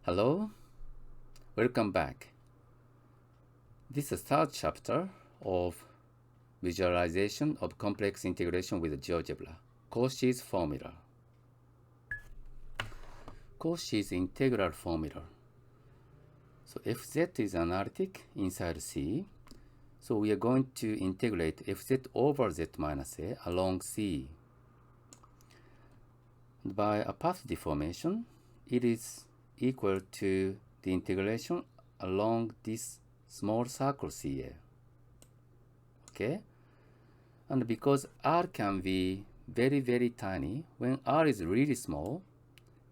Hello, welcome back. This is the third chapter of visualization of complex integration with GeoGebra, Cauchy's formula. Cauchy's integral formula. So fz is analytic inside C. So we are going to integrate fz over z minus a along C. By a path deformation, it is equal to the integration along this small circle CA. Okay? And because r can be very tiny, when r is really small,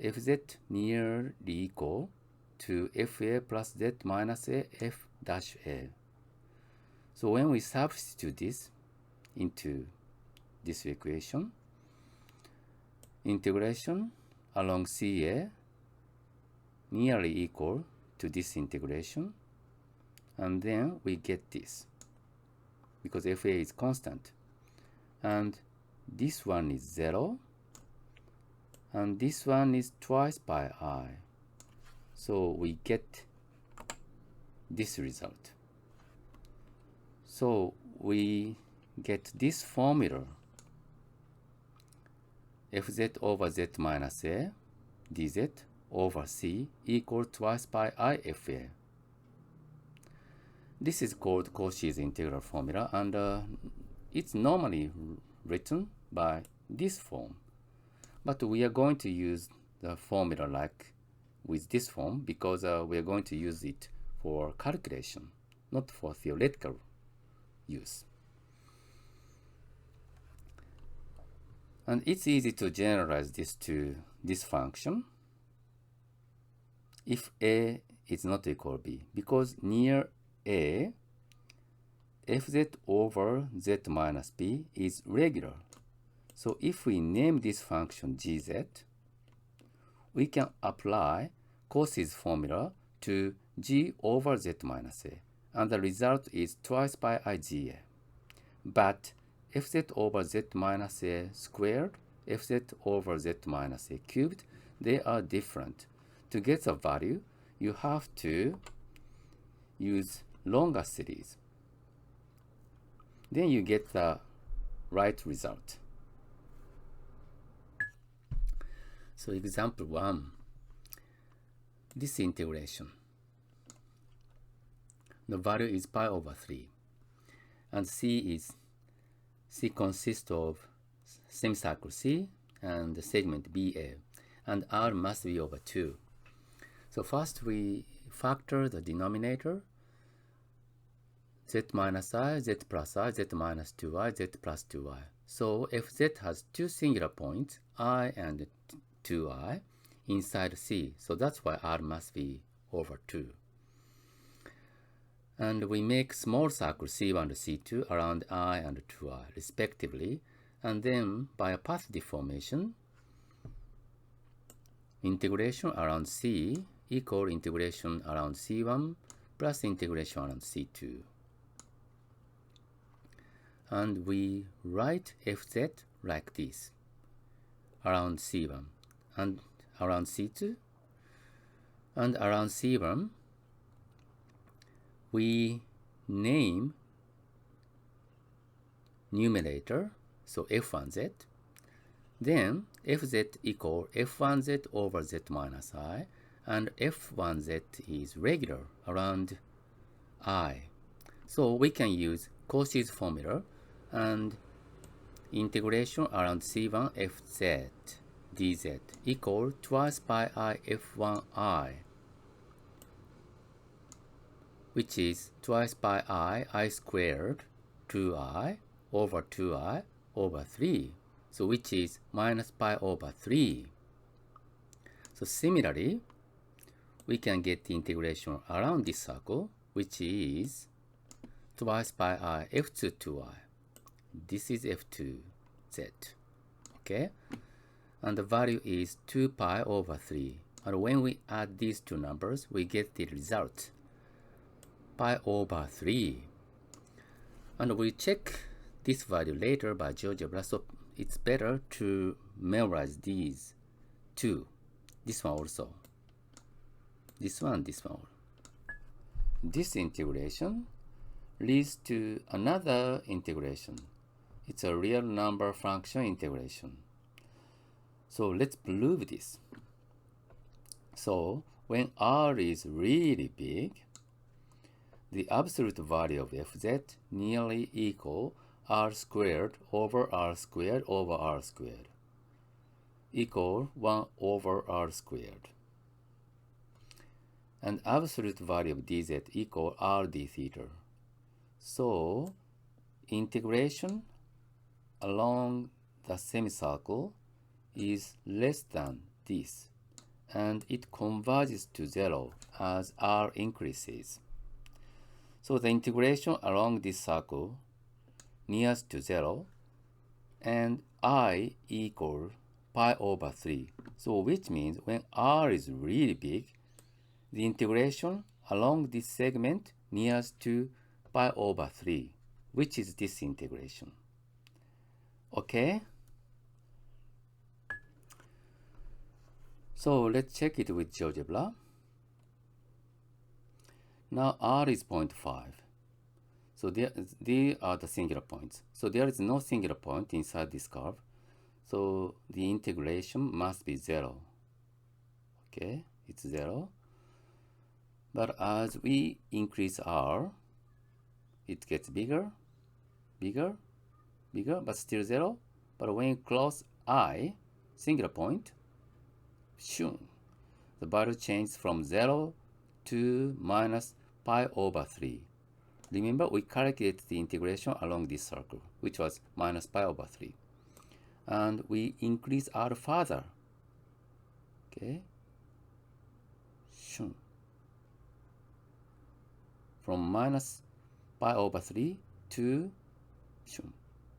fz nearly equal to fa plus z minus a f dash a. So when we substitute this into this equation, integration along CA nearly equal to this integration, and then we get this because fa is constant, and this one is 0 and this one is twice by I, so we get this result. So we get this formula fz over z minus a dz over c equal twice by I fa. This is called Cauchy's integral formula, and it's normally written by this form. But we are going to use the formula like with this form because we are going to use it for calculation, not for theoretical use. And it's easy to generalize this to this function if a is not equal to b, because near a, fz over z minus b is regular. So if we name this function gz, we can apply Cauchy's formula to g over z minus a, and the result is twice by IgA. But fz over z minus a squared, fz over z minus a cubed, they are different. To get the value, you have to use longer series. Then you get the right result. So example 1, this integration. The value is pi over 3, and C consists of semicircle C and the segment BA, and R must be over 2. So first we factor the denominator, z minus I, z plus I, z minus 2i, z plus 2i. So fz has two singular points, I and 2i, inside C. So that's why R must be over 2. And we make small circle C1 and C2 around I and 2i respectively, and then by a path deformation, integration around C equal integration around C1 plus integration around C2. And we write fz like this, around C1 and around C2, and around C1 we name numerator, so f1z, then fz equal f1z over z minus I, and f1z is regular around I. So we can use Cauchy's formula and integration around c1 fz dz equal twice by I f1I, which is twice by I squared 2i over 2i over 3, so which is minus pi over 3. So similarly, we can get the integration around this circle, which is twice by I f2 2i. This is f2z, okay? And the value is 2 pi over 3. And when we add these two numbers, we get the result, pi over 3. And we check this value later by GeoGebra, so it's better to memorize these two. This one also. this one. This integration leads to another integration. It's a real number function integration. So let's prove this. So when r is really big, the absolute value of fz nearly equal r squared over r squared over r squared, equal 1 over r squared. And absolute value of dz equal r d theta. So integration along the semicircle is less than this, and it converges to 0 as r increases. So the integration along this circle nears to 0, and I equals pi over 3. So which means when r is really big, the integration along this segment nears to pi over 3, which is this integration. Okay? So let's check it with GeoGebra. Now r is 0.5. So they are the singular points. So there is no singular point inside this curve. So the integration must be 0. Okay, it's 0. But as we increase r, it gets bigger, but still 0. But when you close I, singular point, the value changes from 0 to minus pi over 3. Remember, we calculated the integration along this circle, which was minus pi over 3. And we increase r further. Okay? From minus pi over 3 to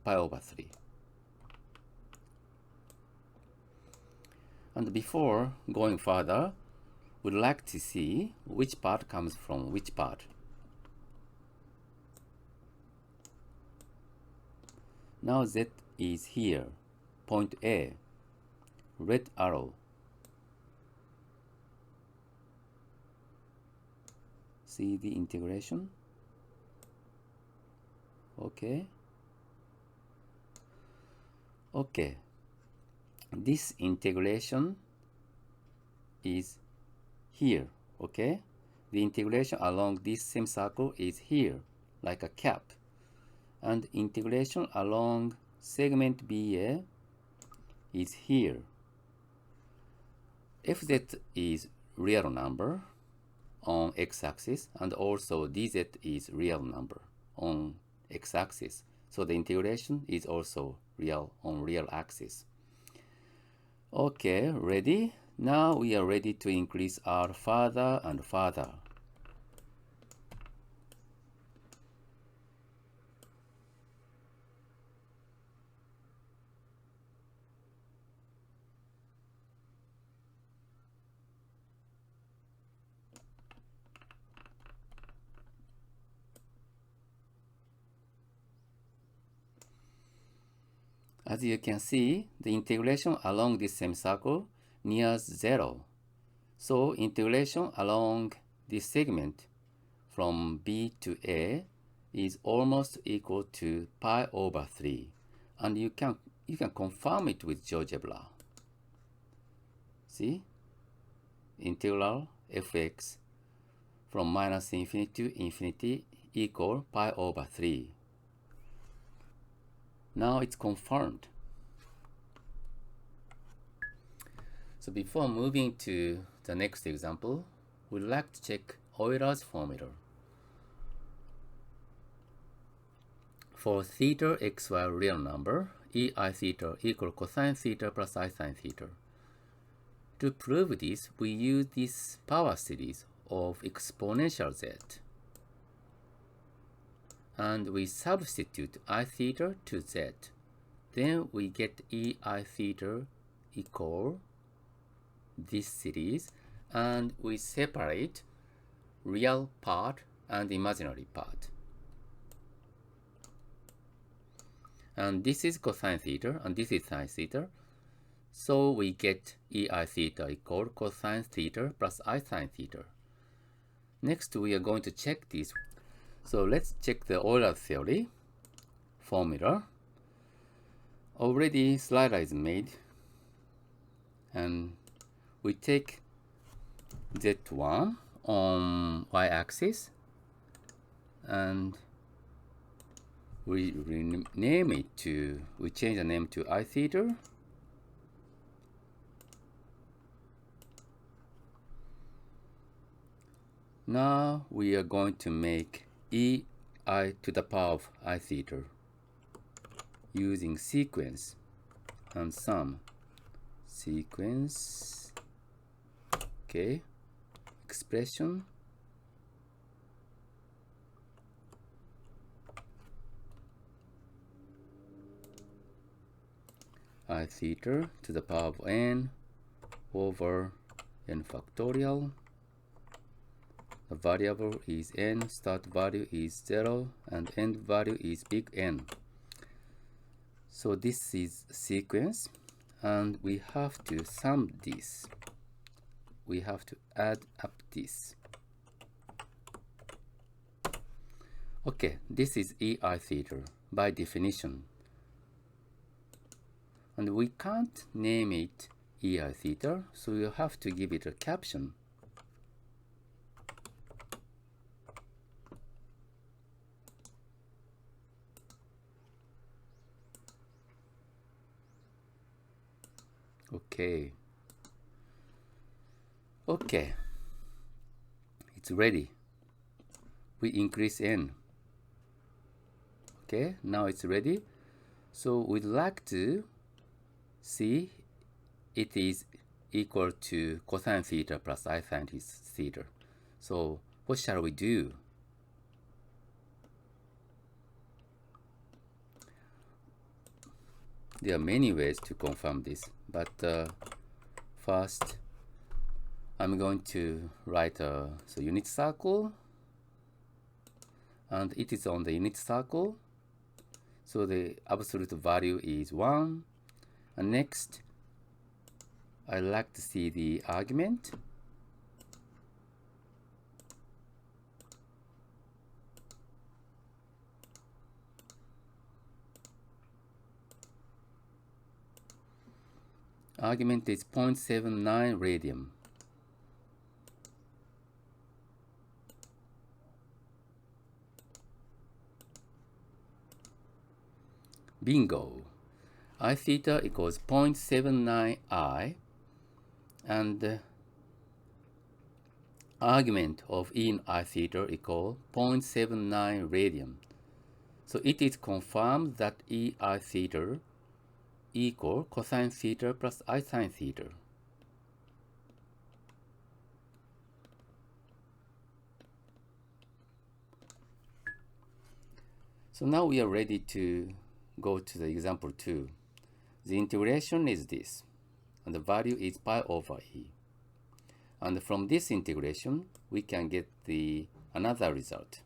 pi over 3. And before going further, we'd like to see which part comes from which part. Now z is here, point A, red arrow. See the integration? Okay. Okay. This integration is here, okay? The integration along this semicircle is here, like a cap. And integration along segment BA is here. Fz is real number on x-axis, and also dz is real number on x-axis. So the integration is also real on real axis. Okay, ready? Now we are ready to increase r further and further. As you can see, the integration along this semicircle nears 0. So integration along this segment from B to A is almost equal to pi over 3. And you can confirm it with GeoGebra. See? Integral fx from minus infinity to infinity equal pi over 3. Now it's confirmed. So before moving to the next example, we'd like to check Euler's formula. For theta xy real number, ei theta equal cosine theta plus I sine theta. To prove this, we use this power series of exponential z. And we substitute I theta to z. Then we get ei theta equal this series, and we separate real part and imaginary part. And this is cosine theta, and this is sine theta. So we get ei theta equal cosine theta plus I sine theta. Next, we are going to check this. So let's check the Euler theory formula. Already slider is made, and we take z1 on y-axis, and we rename it to, we change the name to I theta. Now we are going to make ei to the power of I theta using sequence and sum. Sequence, okay, expression, I theta to the power of n over n factorial. The variable is n, start value is 0, and end value is big N. So this is sequence, and we have to sum this. We have to add up this. Okay, this is ei theta by definition. And we can't name it ei theta, so you have to give it a caption. Okay, it's ready. We increase n. Okay, now it's ready. So we'd like to see it is equal to cosine theta plus I sine theta. So what shall we do? There are many ways to confirm this, but first I'm going to write a unit circle, and it is on the unit circle, so the absolute value is 1. And next, I like to see the argument. Argument is 0.79 radian. Bingo! I theta equals 0.79 I, and argument of in I theta equal 0.79 radian. So it is confirmed that ei theta equal cosine theta plus I sine theta. So now we are ready to go to the example 2. The integration is this, and the value is pi over e. And from this integration, we can get another result.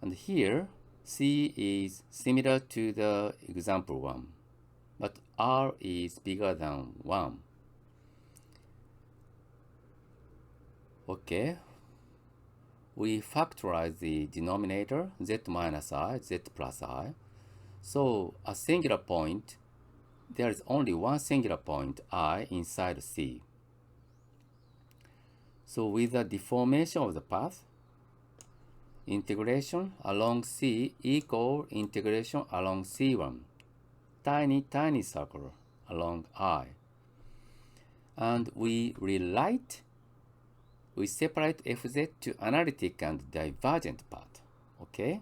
And here, c is similar to the example 1, but r is bigger than 1. Okay, we factorize the denominator, z minus I, z plus I. So a singular point, there is only one singular point I inside C. So with the deformation of the path, integration along C equal integration along C1. Tiny circle along I. And we separate Fz to analytic and divergent part. Okay?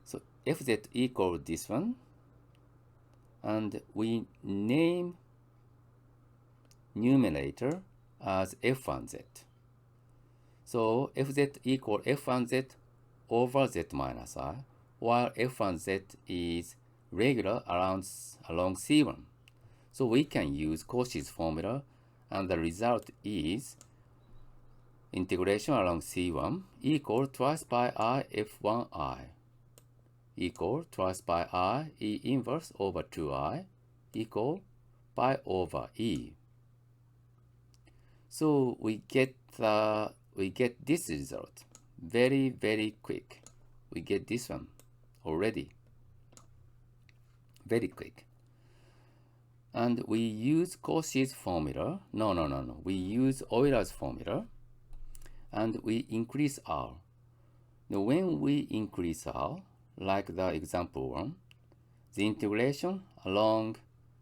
So Fz equals this one. And we name numerator as F1z. So Fz equals F1z over z minus I, while F1z is regular along C1. So we can use Cauchy's formula, and the result is integration along C1 equal twice by I F1I equal twice by I E inverse over 2I equal pi over e. So we get this result very quick. We get this one already very quick. And we use Cauchy's formula. No. We use Euler's formula, and we increase r. Now, when we increase r, like the example one, the integration along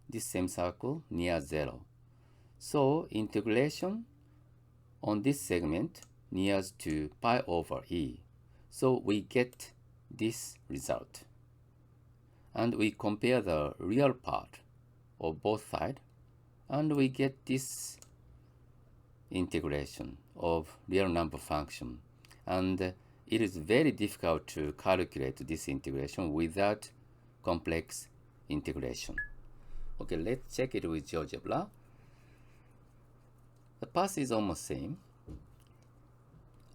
this same circle near 0. So integration on this segment nears to pi over e. So we get this result. And we compare the real part of both sides, and we get this integration of real number function. And it is very difficult to calculate this integration without complex integration. Okay, let's check it with GeoGebra. The path is almost same.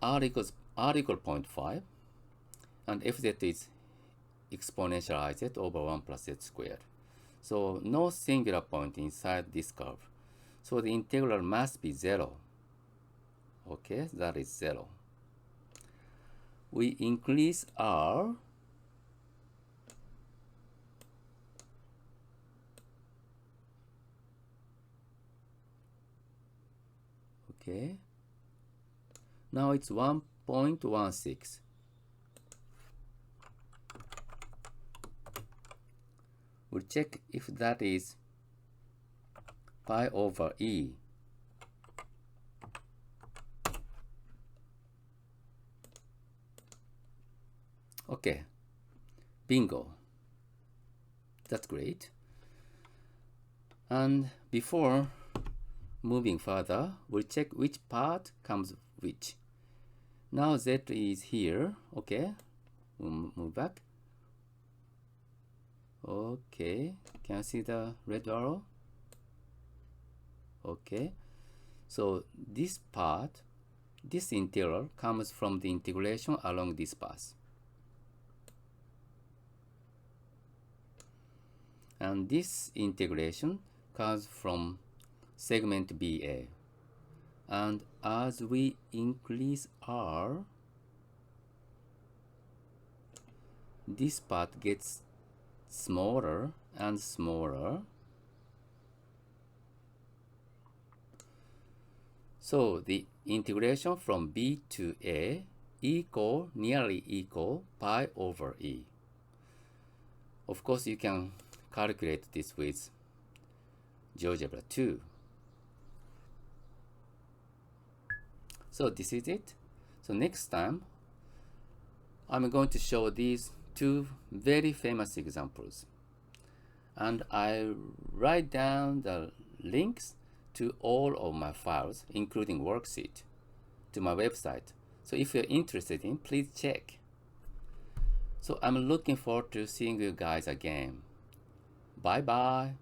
R equals 0.5, and fz is exponential iz over 1 plus z squared. So no singular point inside this curve. So the integral must be 0. Okay, that is 0. We increase r. Okay. Now it's 1.16. We'll check if that is pi over e. Okay, bingo. That's great. And before moving further, we'll check which part comes which. Now z is here. Okay, we'll move back. Okay, can you see the red arrow? Okay, so this part, this integral comes from the integration along this path. And this integration comes from segment BA. And as we increase r, this part gets smaller and smaller. So the integration from b to a nearly equal pi over e. Of course, you can calculate this with GeoGebra too. So this is it. So next time, I'm going to show these two very famous examples. And I write down the links to all of my files, including worksheet, to my website. So if you're interested in, please check. So I'm looking forward to seeing you guys again. Bye-bye.